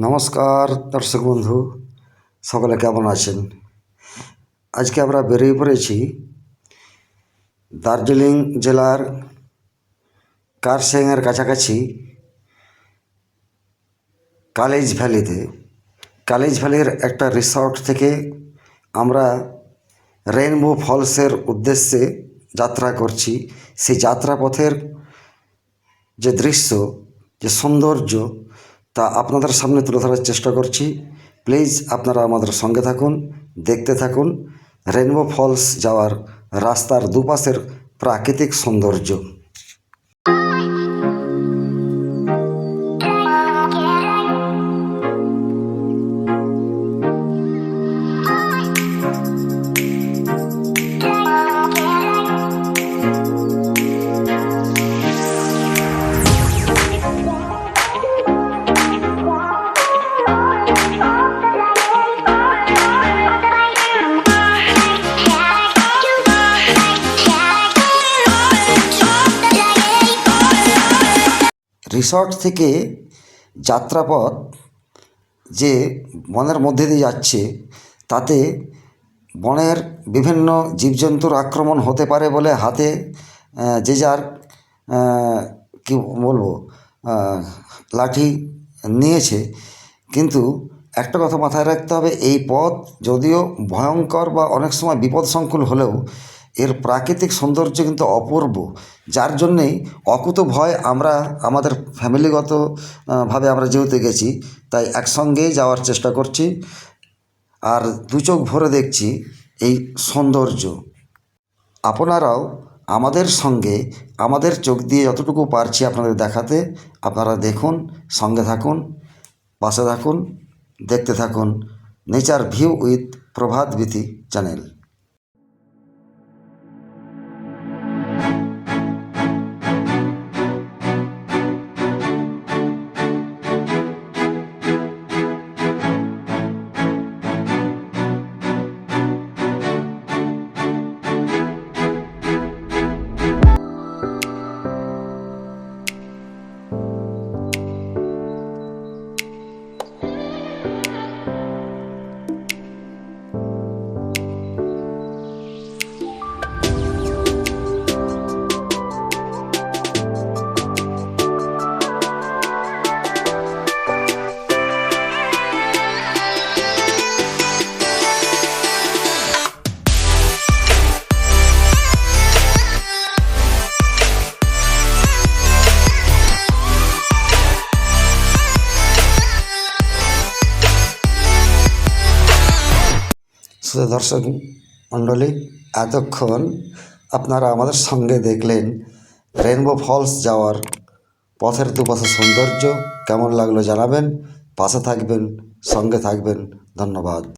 নমস্কার দর্শক বন্ধু, সকলে কেমন আছেন? আজকে আমরা বেরিয়ে পড়েছি দার্জিলিং জেলার কারসেংয়ের কাছাকাছি কালিজ ভ্যালিতে। কালিজ ভ্যালির একটা রিসর্ট থেকে আমরা রেইনবো ফলসের উদ্দেশ্যে যাত্রা করছি। সেই যাত্রাপথের যে দৃশ্য, যে সৌন্দর্য, তা আপনাদের সামনে তুলে ধরার চেষ্টা করছি। প্লিজ আপনারা আমাদের সঙ্গে থাকুন, দেখতে থাকুন রেইনবো ফলস যাওয়ার রাস্তার দুপাশের প্রাকৃতিক সৌন্দর্য। রিসর্ট থেকে যাত্রাপথ যে বনের মধ্যে দিয়ে যাচ্ছে, তাতে বনের বিভিন্ন জীবজন্তুর আক্রমণ হতে পারে বলে হাতে যে যার কী বলবো লাঠি নিয়েছে। কিন্তু একটা কথা মাথায় রাখতে হবে, এই পথ যদিও ভয়ঙ্কর বা অনেক সময় বিপদসংকুল হলেও এর প্রাকৃতিক সৌন্দর্য কিন্তু অপূর্ব, যার জন্যেই অকুতভয় আমরা আমাদের ফ্যামিলিগত ভাবে আমরা যেহেতু গেছি, তাই একসঙ্গেই যাওয়ার চেষ্টা করছি আর দু চোখ ভরে দেখছি এই সৌন্দর্য। আপনারাও আমাদের সঙ্গে আমাদের চোখ দিয়ে যতটুকু পারছি আপনাদের দেখাতে আপনারা দেখুন, সঙ্গে থাকুন, পাশে থাকুন, দেখতে থাকুন nature view with Prabhat Bithi channel. দর্শক মণ্ডলী, এতক্ষণ আপনারা আমাদের সঙ্গে দেখলেন রেইনবো ফলস যাওয়ার পথের দুপাশে সৌন্দর্য। কেমন লাগলো জানাবেন, পাশে থাকবেন, সঙ্গে থাকবেন। ধন্যবাদ।